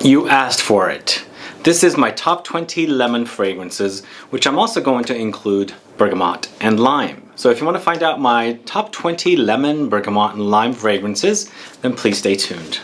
You asked for it. This is my top 20 lemon fragrances, which I'm also going to include bergamot and lime. So if you want to find out my top 20 lemon, bergamot, and lime fragrances, then please stay tuned.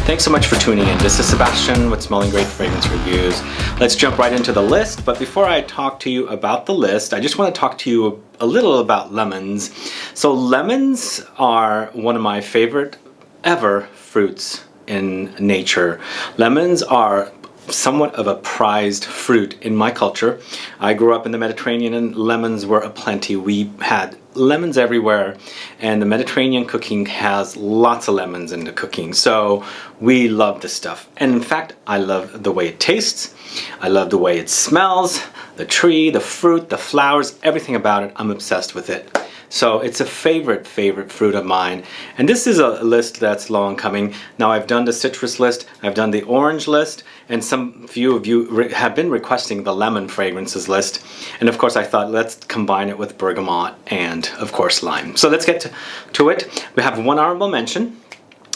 Thanks so much for tuning in. This is Sebastian with Smelling Great Fragrance Reviews. Let's jump right into the list, but before I talk to you about the list, I just want to talk to you a little about lemons. So lemons are one of my favorite ever fruits in nature. Lemons are somewhat of a prized fruit in my culture. I grew up in the Mediterranean and lemons were aplenty. We had lemons everywhere, and the Mediterranean cooking has lots of lemons in the cooking, so we love this stuff. And in fact, I love the way it tastes, I love the way it smells, the tree, the fruit, the flowers, everything about it. I'm obsessed with it. So it's a favorite fruit of mine. And this is a list that's long coming. Now I've done the citrus list, I've done the orange list, and some few of you have been requesting the lemon fragrances list. And of course I thought let's combine it with bergamot and of course lime. So let's get to it. We have one honorable mention,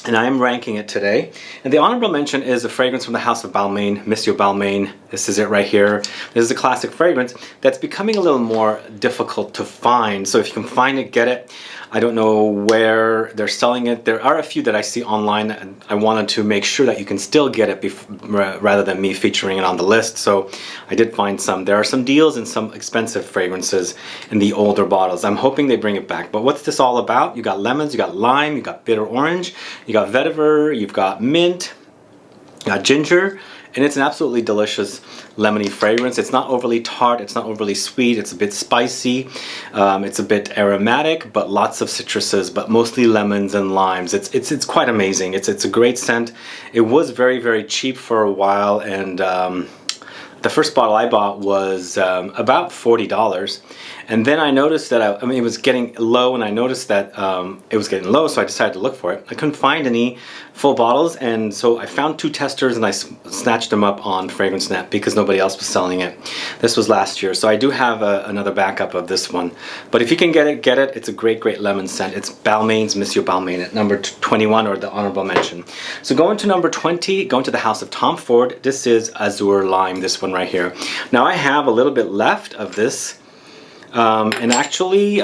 and I am ranking it today. And the honorable mention is a fragrance from the house of BALMAIN, Monsieur BALMAIN. This is it right here. This is a classic fragrance that's becoming a little more difficult to find. So if you can find it, get it. I don't know where they're selling it. There are a few that I see online, and I wanted to make sure that you can still get it rather than me featuring it on the list. So I did find some. There are some deals and some expensive fragrances in the older bottles. I'm hoping they bring it back. But what's this all about? You got lemons, you got lime, you got bitter orange, you got vetiver, you've got mint, you got ginger, and it's an absolutely delicious lemony fragrance. It's not overly tart, it's not overly sweet, it's a bit spicy, it's a bit aromatic, but lots of citruses, but mostly lemons and limes. It's quite amazing. It's a great scent. It was very cheap for a while, and the first bottle I bought was about $40. And then I noticed that, it was getting low, and I noticed that it was getting low, so I decided to look for it. I couldn't find any full bottles, and so I found two testers and I snatched them up on FragranceNet because nobody else was selling it. This was last year, so I do have another backup of this one. But if you can get it, get it. It's a great lemon scent. It's BALMAIN's Monsieur BALMAIN at number 21, or the honorable mention. So going to number 20, going to the house of Tom Ford, this is AZURE Lime, this one right here. Now I have a little bit left of this. And actually,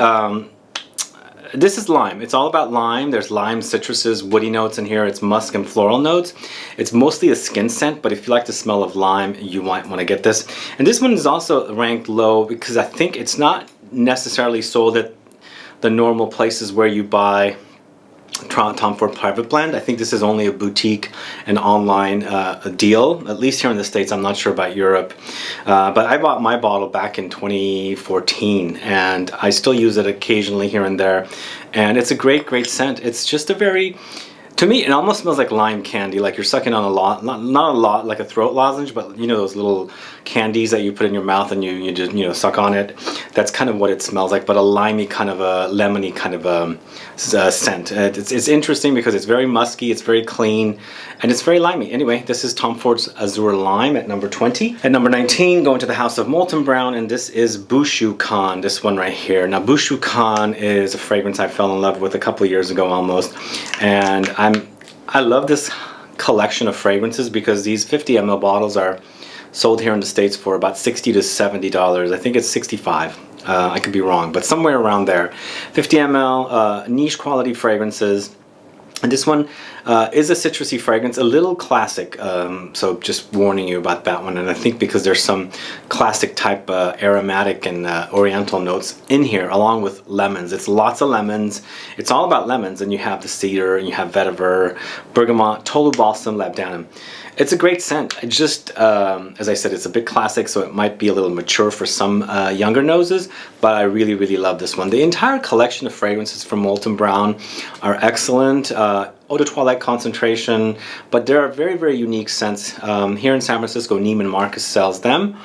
this is lime. It's all about lime. There's lime, citruses, woody notes in here. It's musk and floral notes. It's mostly a skin scent, but if you like the smell of lime, you might want to get this. And this one is also ranked low because I think it's not necessarily sold at the normal places where you buy Tom Ford Private Blend. I think this is only a boutique and online deal, at least here in the States. I'm not sure about Europe. But I bought my bottle back in 2014, and I still use it occasionally here and there. And it's a great scent. It's just a very, to me, it almost smells like lime candy, like you're sucking on a lot, not a lot like a throat lozenge, but you know those little candies that you put in your mouth and you just suck on it. That's kind of what it smells like, but a limey kind of a lemony kind of scent. It's interesting because it's very musky, it's very clean, and it's very limey. Anyway, this is Tom Ford's AZURE Lime at number 20. At number 19, going to the house of Molten Brown, and this is BUSHUKAN, this one right here. Now BUSHUKAN is a fragrance I fell in love with a couple of years ago almost, and I love this collection of fragrances because these 50 ml bottles are sold here in the States for about $60 to $70. I think it's $65. I could be wrong, but somewhere around there. 50 ml niche quality fragrances. And this one is a citrusy fragrance, a little classic, so just warning you about that one. And I think because there's some classic type aromatic and oriental notes in here, along with lemons. It's lots of lemons. It's all about lemons, and you have the cedar, and you have vetiver, bergamot, Tolu, balsam, labdanum. It's a great scent. It just, as I said, it's a bit classic, so it might be a little mature for some younger noses, but I really love this one. The entire collection of fragrances from Molten Brown are excellent. Eau de Toilette concentration, but there are very unique scents. Here in San Francisco, Neiman Marcus sells them,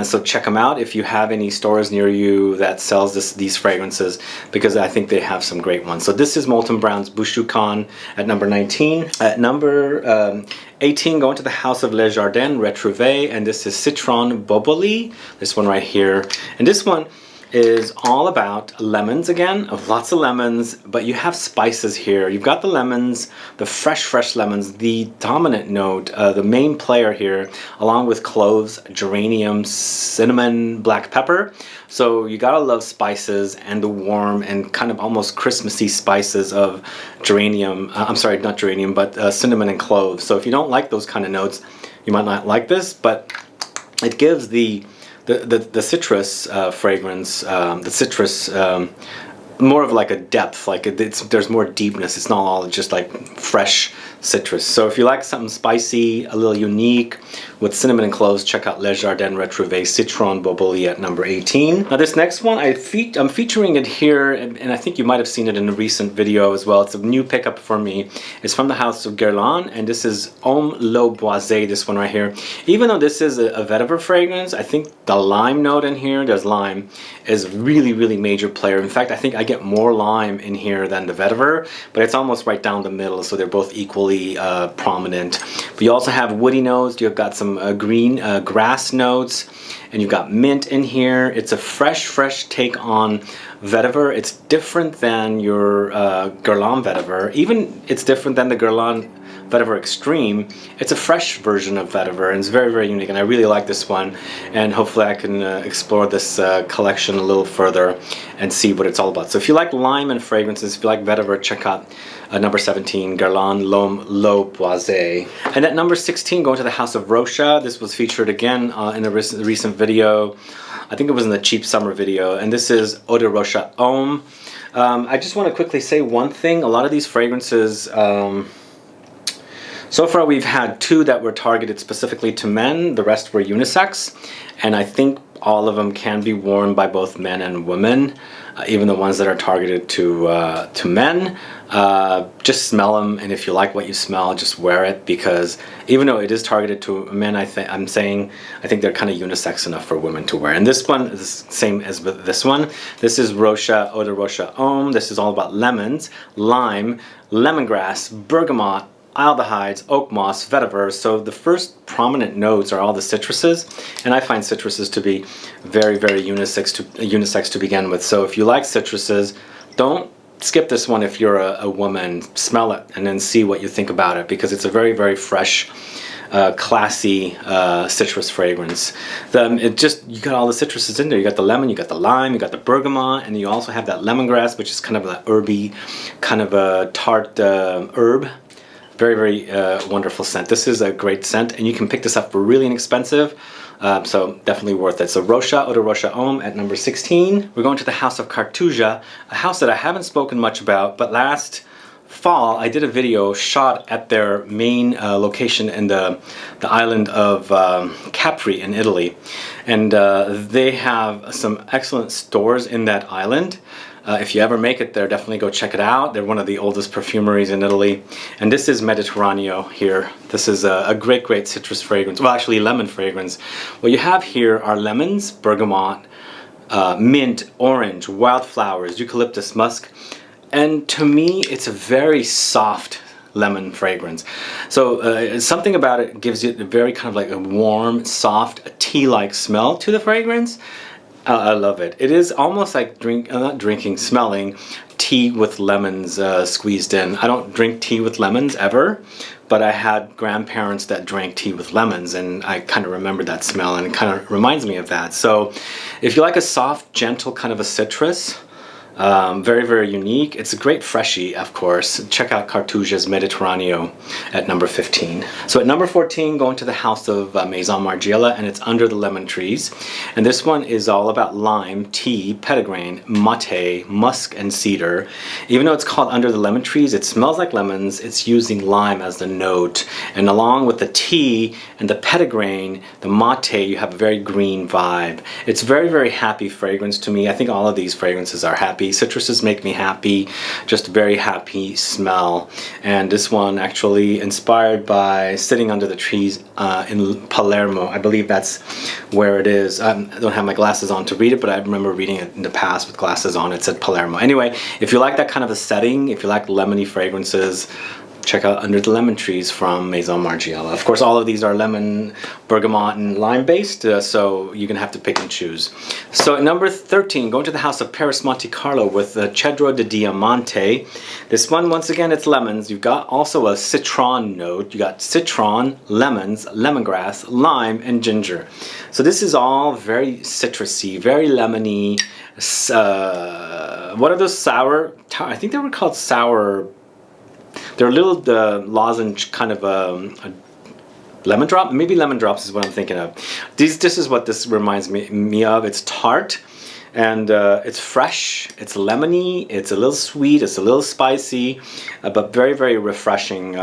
so check them out if you have any stores near you that sells these fragrances, because I think they have some great ones. So this is Molten Brown's BUSHUKAN at number 19. At number 18, going to the house of Le Jardin, RETROUVE, and this is Citron BOBOLI, this one right here. And this one, is all about lemons again, lots of lemons, but you have spices here. You've got the lemons, the fresh lemons, the dominant note, the main player here, along with cloves, geranium, cinnamon, black pepper. So you gotta love spices and the warm and kind of almost Christmassy spices of geranium, I'm sorry, not geranium, but cinnamon and cloves. So if you don't like those kind of notes, you might not like this, but it gives the citrus fragrance, the citrus, more of like a depth, like there's more deepness. It's not all just like fresh citrus. So if you like something spicy, a little unique with cinnamon and cloves, check out Le Jardin Retrouve Citron BOBOLI at number 18. Now this next one, I'm featuring it here, and I think you might have seen it in a recent video as well. It's a new pickup for me. It's from the house of GUERLAIN, and this is Homme Le Boisé, this one right here. Even though this is a vetiver fragrance, I think the lime note in here, there's lime, is a really major player. In fact, I think I get more lime in here than the vetiver, but it's almost right down the middle, so they're both equally prominent. But you also have woody notes, you've got some green grass notes, and you've got mint in here. It's a fresh take on vetiver. It's different than your GUERLAIN vetiver. Even it's different than the GUERLAIN Vetiver Extreme. It's a fresh version of vetiver, and it's very unique, and I really like this one, and hopefully I can explore this collection a little further and see what it's all about. So if you like lime and fragrances, if you like vetiver, check out number 17, GUERLAIN Homme Le Boisé. And at number 16, going to the house of ROCHAS. This was featured again in a recent video. I think it was in the cheap summer video, and this is Eau de ROCHAS Homme. I just want to quickly say one thing. A lot of these fragrances, so far we've had 2 that were targeted specifically to men, the rest were unisex, and I think all of them can be worn by both men and women, even the ones that are targeted to men. Just smell them, and if you like what you smell, just wear it, because even though it is targeted to men, I think they're kind of unisex enough for women to wear. And this one is the same as with this one. This is ROCHAS Eau de ROCHAS Homme. This is all about lemons, lime, lemongrass, bergamot, aldehydes, oak moss, vetiver. So the first prominent notes are all the citruses, and I find citruses to be very unisex to begin with. So if you like citruses, don't skip this one if you're a woman. Smell it and then see what you think about it, because it's a very fresh, classy citrus fragrance. You got all the citruses in there. You got the lemon, you got the lime, you got the bergamot, and you also have that lemongrass, which is kind of a herby, kind of a tart herb. Very wonderful scent. This is a great scent, and you can pick this up for really inexpensive, so definitely worth it. So ROCHAS Eau de ROCHAS Homme at number 16. We're going to the house of CARTHUSIA, a house that I haven't spoken much about, but last fall I did a video shot at their main location in the island of Capri in Italy, and they have some excellent stores in that island. If you ever make it there, definitely go check it out. They're one of the oldest perfumeries in Italy. And this is Mediterraneo here. This is a great citrus fragrance. Well, actually lemon fragrance. What you have here are lemons, bergamot, mint, orange, wildflowers, eucalyptus, musk. And to me, it's a very soft lemon fragrance. So something about it gives you a very kind of like a warm, soft, tea-like smell to the fragrance. I love it. It is almost like smelling tea with lemons squeezed in. I don't drink tea with lemons ever, but I had grandparents that drank tea with lemons, and I kind of remember that smell, and it kind of reminds me of that. So if you like a soft, gentle kind of a citrus, very unique. It's a great freshie, of course. Check out CARTHUSIA's Mediterraneo at number 15. So at number 14, going to the house of MAISON Margiela, and it's Under the Lemon Trees. And this one is all about lime, tea, petitgrain, mate, musk, and cedar. Even though it's called Under the Lemon Trees, it smells like lemons. It's using lime as the note. And along with the tea and the petitgrain, the mate, you have a very green vibe. It's very happy fragrance to me. I think all of these fragrances are happy. Citruses make me happy, just a very happy smell. And this one actually inspired by sitting under the trees in Palermo. I believe that's where it is. I don't have my glasses on to read it, but I remember reading it in the past with glasses on. It said Palermo. Anyway, if you like that kind of a setting, if you like lemony fragrances, check out Under the Lemon Trees from Maison Margiela. Of course, all of these are lemon, bergamot, and lime based, so you're gonna have to pick and choose. So at number 13, going to the house of Paris Monte Carlo with the Cedro de Diamante. This one, once again, it's lemons. You've got also a citron note. You got citron, lemons, lemongrass, lime, and ginger. So this is all very citrusy, very lemony. What are those sour? I think they were called sour. They're little lozenge kind of a lemon drop. Maybe lemon drops is what I'm thinking of. This is what this reminds me of. It's tart, and it's fresh. It's lemony. It's a little sweet. It's a little spicy, but very, very refreshing.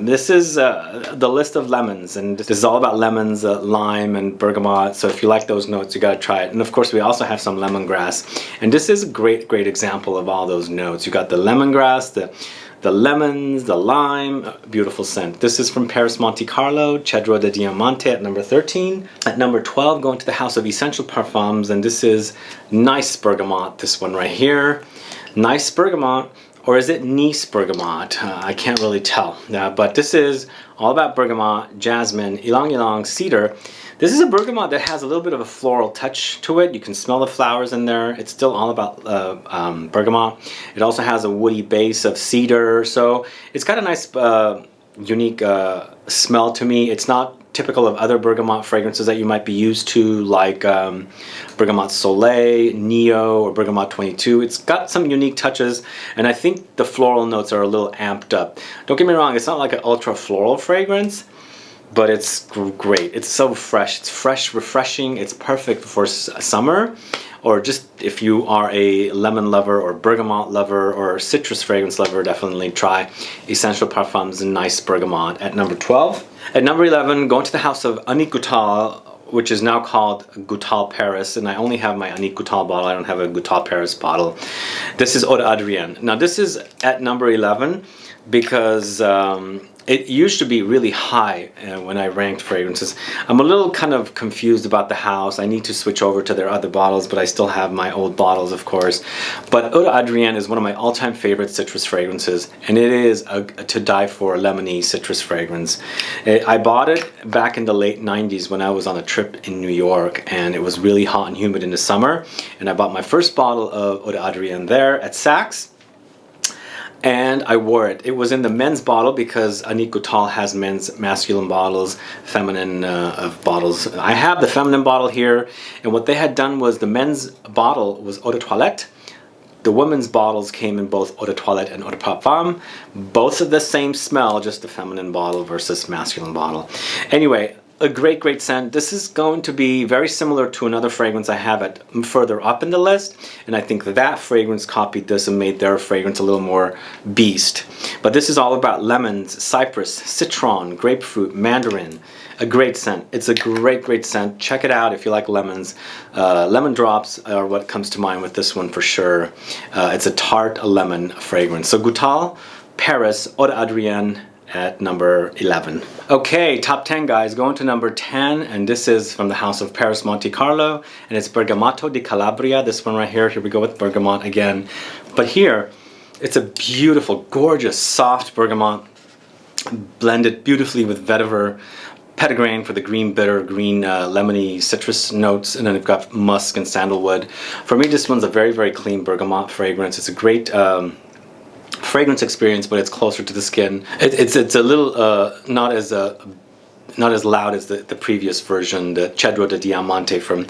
This is the list of lemons, and this is all about lemons, lime, and bergamot. So if you like those notes, you gotta try it. And of course, we also have some lemongrass, and this is a great, great example of all those notes. You got the lemongrass, the lemons, the lime, beautiful scent. This is from Paris Monte Carlo, Cedro de Diamante at number 13. At number 12, going to the house of Essential Parfums, and this is Nice Bergamot, this one right here. Nice Bergamot, or is it Nice Bergamot? I can't really tell, but this is all about bergamot, jasmine, ylang ylang, cedar. This is a bergamot that has a little bit of a floral touch to it. You can smell the flowers in there. It's still all about bergamot. It also has a woody base of cedar, so it's got a nice, unique smell to me. It's not typical of other bergamot fragrances that you might be used to, like Bergamot Soleil, Neo, or Bergamot 22. It's got some unique touches, and I think the floral notes are a little amped up. Don't get me wrong, it's not like an ultra floral fragrance, but it's great. It's so fresh. It's fresh, refreshing. It's perfect for summer, or just if you are a lemon lover or bergamot lover or citrus fragrance lover, definitely try Essential Parfums and Nice Bergamot at number 12. At number 11, going to the house of Annick Goutal, which is now called Goutal Paris, and I only have my Annick Goutal bottle. I don't have a Goutal Paris bottle. This is Eau d'Adrienne. Now this is at number 11 because it used to be really high when I ranked fragrances. I'm a little kind of confused about the house. I need to switch over to their other bottles, but I still have my old bottles, of course. But Eau d'Adrienne is one of my all-time favorite citrus fragrances, and it is a to die for lemony citrus fragrance. I bought it back in the late 90s when I was on a trip in New York, and it was really hot and humid in the summer, and I bought my first bottle of Eau d'Adrienne there at Saks. And I wore it. It was in the men's bottle because Annick Goutal has men's masculine bottles, feminine bottles. I have the feminine bottle here, and what they had done was the men's bottle was eau de toilette. The women's bottles came in both eau de toilette and eau de parfum. Both of the same smell, just the feminine bottle versus masculine bottle. Anyway, a great, great scent. This is going to be very similar to another fragrance I have at further up in the list, and I think that fragrance copied this and made their fragrance a little more beast. But this is all about lemons, cypress, citron, grapefruit, mandarin. A great scent. It's a great, great scent. Check it out if you like lemons. Lemon drops are what comes to mind with this one for sure. It's a tart lemon fragrance. So Goutal, Paris, Eau d'Adrienne, at number 11. Okay, top 10 guys, going to number 10, and this is from the house of Paris Monte Carlo, and it's Bergamoto di Calabria, this one right here. Here we go with bergamot again. But here, it's a beautiful, gorgeous, soft bergamot, blended beautifully with vetiver, Petitgrain for the green bitter, green lemony citrus notes, and then we've got musk and sandalwood. For me, this one's a very, very clean bergamot fragrance. It's a great fragrance experience, but it's closer to the skin. It's a little not as loud as the previous version, the Cedro de Diamante from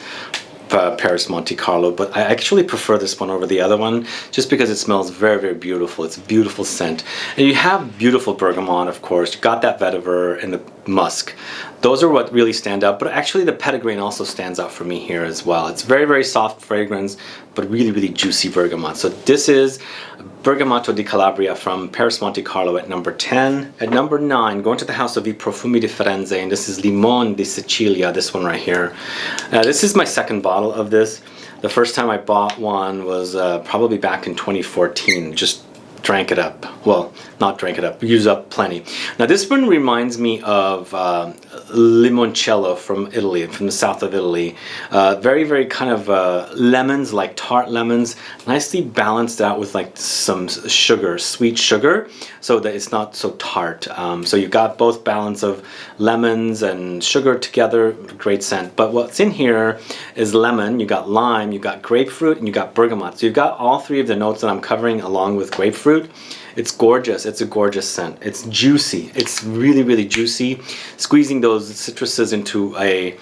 Paris Monte Carlo, but I actually prefer this one over the other one just because it smells very, very beautiful. It's a beautiful scent, and you have beautiful bergamot, of course. You got that vetiver and the musk. Those are what really stand out, but actually the Petitgrain also stands out for me here as well. It's very, very soft fragrance, but really, really juicy bergamot. So this is Bergamoto di Calabria from Paris Monte Carlo at number 10. At number 9, going to the house of I Profumi di Firenze, and this is Limone di Sicilia, this one right here. This is my second bottle of this. The first time I bought one was probably back in 2014, just drank it up. Well, not drank it up, use up plenty. Now this one reminds me of limoncello from Italy, from the south of Italy. Very, very kind of lemons, like tart lemons, nicely balanced out with like some sugar, sweet sugar, so that it's not so tart. So you've got both balance of lemons and sugar together, great scent. But what's in here is lemon, you got lime, you got grapefruit, and you got bergamot. So you've got all three of the notes that I'm covering along with grapefruit. It's gorgeous. It's a gorgeous scent. It's juicy. It's really, really juicy. Squeezing those citruses into a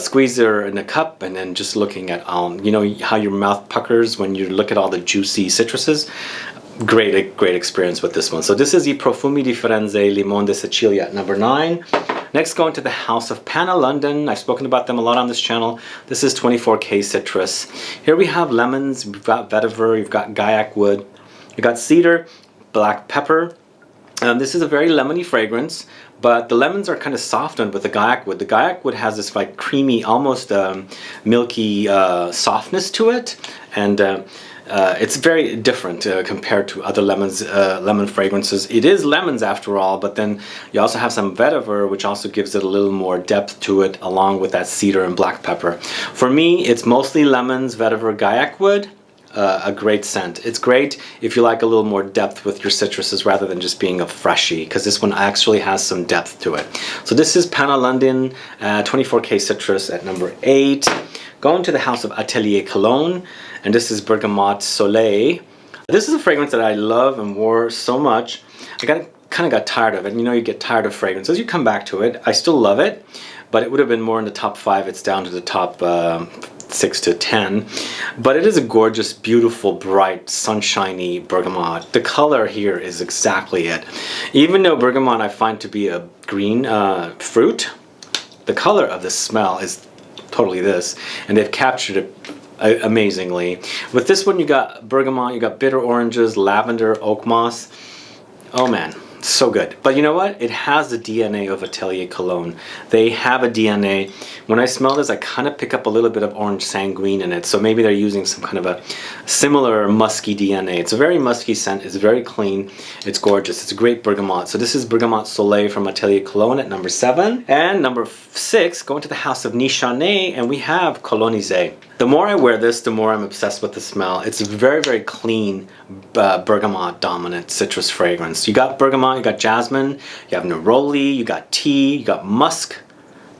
squeezer in a cup, and then just looking at, you know how your mouth puckers when you look at all the juicy citruses? Great experience with this one. So this is the Profumi di Firenze Limone di Sicilia at number 9. Next, going to the House of Panna London. I've spoken about them a lot on this channel. This is 24K citrus. Here we have lemons, we've got vetiver, you've got guaiac wood, you've got cedar, black pepper. This is a very lemony fragrance, but the lemons are kind of softened with the guaiac wood. The guaiac wood has this like creamy, almost milky softness to it, and it's very different compared to other lemon fragrances. It is lemons after all, but then you also have some vetiver, which also gives it a little more depth to it, along with that cedar and black pepper. For me, it's mostly lemons, vetiver, guaiac wood. A great scent. It's great if you like a little more depth with your citruses rather than just being a freshie, because this one actually has some depth to it. So this is Panna London 24K citrus at number 8. Going to the House of Atelier Cologne, and this is Bergamot Soleil. This is a fragrance that I love and wore so much. I kind of got tired of it. You know, you get tired of fragrances. You come back to it. I still love it, but it would have been more in the top 5. It's down to the top 6 to 10, but it is a gorgeous, beautiful, bright, sunshiny bergamot. The color here is exactly it. Even though bergamot I find to be a green fruit, the color of the smell is totally this, and they've captured it amazingly. With this one, you got bergamot, you got bitter oranges, lavender, oak moss. Oh man, so good. But you know what? It has the DNA of Atelier Cologne. They have a DNA. When I smell this, I kind of pick up a little bit of orange sanguine in it. So maybe they're using some kind of a similar musky DNA. It's a very musky scent. It's very clean. It's gorgeous. It's a great bergamot. So this is Bergamot Soleil from Atelier Cologne at number 7. And number 6, going to the House of Nichanet, and we have Colonise. The more I wear this, the more I'm obsessed with the smell. It's a very, very clean bergamot dominant citrus fragrance. You got bergamot, you got jasmine, you have neroli, you got tea, you got musk.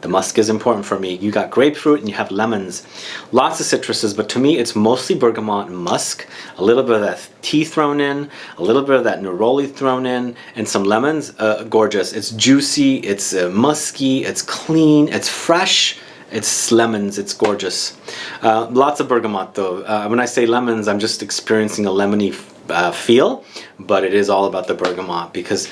The musk is important for me. You got grapefruit and you have lemons. Lots of citruses, but to me it's mostly bergamot and musk. A little bit of that tea thrown in, a little bit of that neroli thrown in, and some lemons. Gorgeous. It's juicy, it's musky, it's clean, it's fresh. It's lemons, it's gorgeous. Lots of bergamot though. When I say lemons, I'm just experiencing a lemony feel, but it is all about the bergamot, because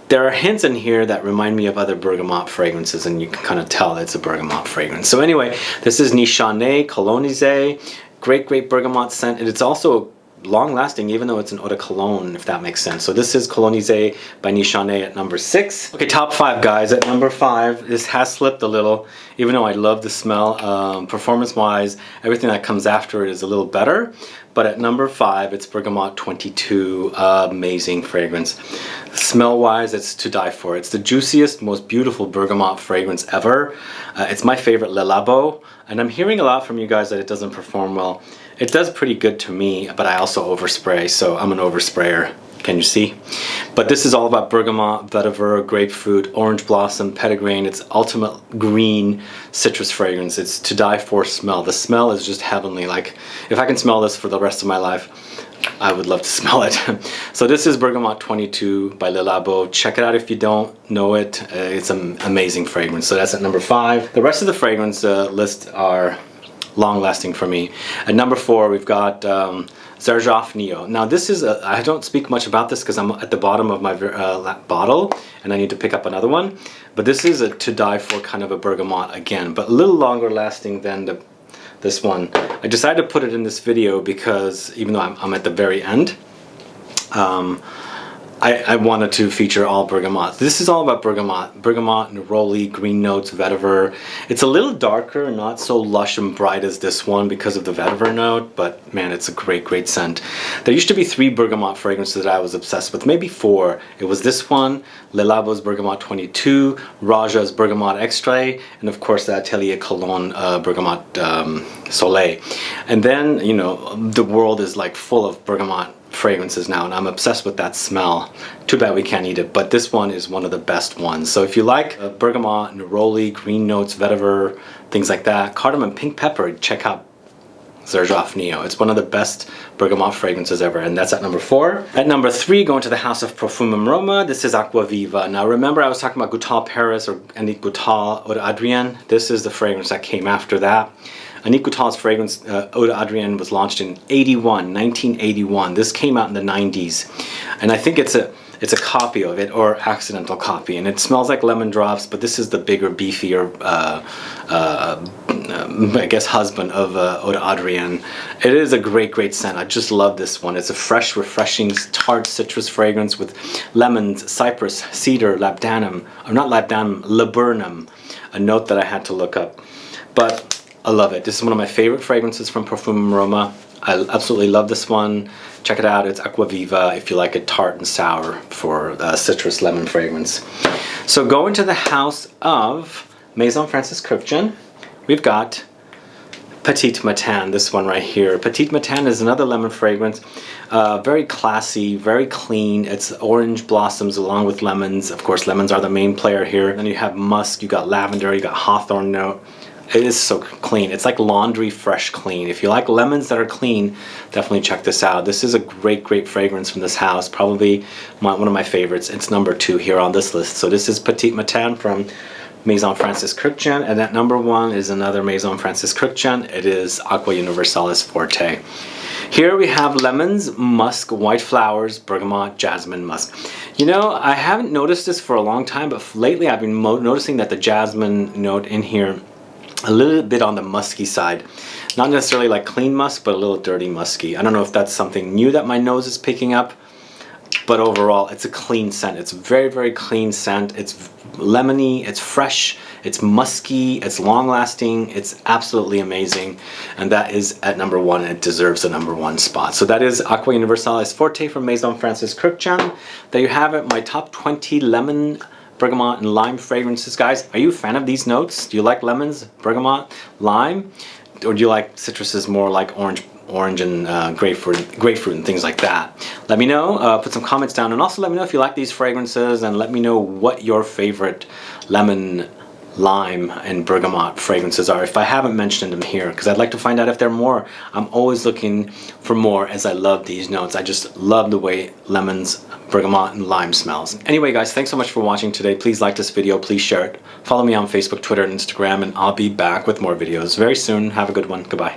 there are hints in here that remind me of other bergamot fragrances, and you can kind of tell it's a bergamot fragrance. So anyway, this is Nichanet Colonise. Great bergamot scent, and it's also long lasting, even though it's an eau de cologne, if that makes sense. So this is Colonise by Nichanet at number 6. Okay, top 5 guys. At number 5, this has slipped a little, even though I love the smell. Performance wise, everything that comes after it is a little better. But at number 5, it's Bergamot 22, amazing fragrance. Smell wise, it's to die for. It's the juiciest, most beautiful bergamot fragrance ever. It's my favorite Le Labo, and I'm hearing a lot from you guys that it doesn't perform well. It does pretty good to me, but I also overspray, so I'm an oversprayer. Can you see? But this is all about bergamot, vetiver, grapefruit, orange blossom, petitgrain. It's ultimate green citrus fragrance. It's to die for smell. The smell is just heavenly. Like, if I can smell this for the rest of my life, I would love to smell it. So this is Bergamot 22 by Le Labo. Check it out if you don't know it. It's an amazing fragrance. So that's at number 5. The rest of the fragrance list are long lasting for me. At number 4, we've got Zarjaf Neo. Now this is, I don't speak much about this because I'm at the bottom of my bottle and I need to pick up another one. But this is a to die for kind of a bergamot again, but a little longer lasting than this one. I decided to put it in this video because even though I'm at the very end, I wanted to feature all bergamot. This is all about bergamot. Bergamot, neroli, green notes, vetiver. It's a little darker, not so lush and bright as this one because of the vetiver note, but man, it's a great, great scent. There used to be 3 bergamot fragrances that I was obsessed with, maybe 4. It was this one, Le Labo's Bergamot 22, Raja's Bergamot Extrait, and of course the Atelier Cologne Bergamot Soleil. And then, you know, the world is like full of bergamot fragrances now, and I'm obsessed with that smell. Too bad we can't eat it, but this one is one of the best ones. So if you like bergamot, neroli, green notes, vetiver, things like that, cardamom, pink pepper, check out ZURE. It's one of the best bergamot fragrances ever, and that's at number 4. At number 3, going to the house of Parfum Roma, this is Aqua Viva. Now remember I was talking about Goutal Paris or Annick Goutal Eau d'Adrienne? This is the fragrance that came after that. Annick Goutal's fragrance, Eau d'Adrienne, was launched in 1981. This came out in the 90s. And I think it's a copy of it, or accidental copy. And it smells like lemon drops, but this is the bigger, beefier, I guess, husband of Eau d'Adrienne. It is a great, great scent. I just love this one. It's a fresh, refreshing, tart citrus fragrance with lemons, cypress, cedar, labdanum, or not labdanum, laburnum, a note that I had to look up. But I love it. This is one of my favorite fragrances from Parfum Roma. I absolutely love this one. Check it out. It's Aqua Viva if you like it tart and sour for citrus lemon fragrance. So going to the house of Maison Francis Kurkdjian, we've got Petite Matin, this one right here. Petite Matin is another lemon fragrance. Very classy, very clean. It's orange blossoms along with lemons. Of course, lemons are the main player here. Then you have musk, you got lavender, you got hawthorn note. It is so clean. It's like laundry fresh clean. If you like lemons that are clean, definitely check this out. This is a great, great fragrance from this house. Probably one of my favorites. It's number 2 here on this list. So this is Petite Matin from Maison Francis Kurkdjian, and at number 1 is another Maison Francis Kurkdjian. It is Aqua Universalis Forte. Here we have lemons, musk, white flowers, bergamot, jasmine, musk. You know, I haven't noticed this for a long time, but lately I've been noticing that the jasmine note in here a little bit on the musky side. Not necessarily like clean musk, but a little dirty musky. I don't know if that's something new that my nose is picking up, but overall it's a clean scent. It's a very, very clean scent. It's lemony, it's fresh, it's musky, it's long lasting, it's absolutely amazing, and that is at number 1. It deserves the number 1 spot. So that is Aqua Universalis Forte from Maison Francis Kurkdjian. There you have it, my top 20 lemon, bergamot, and lime fragrances. Guys, are you a fan of these notes? Do you like lemons, bergamot, lime? Or do you like citruses more like orange and grapefruit and things like that? Let me know. Put some comments down, and also let me know if you like these fragrances, and let me know what your favorite lemon, lime, and bergamot fragrances are if I haven't mentioned them here, because I'd like to find out if there are more. I'm always looking for more, as I love these notes. I just love the way lemons, bergamot, and lime smells. Anyway guys, thanks so much for watching today. Please like this video, please share it. Follow me on Facebook, Twitter, and Instagram, and I'll be back with more videos very soon. Have a good one. Goodbye.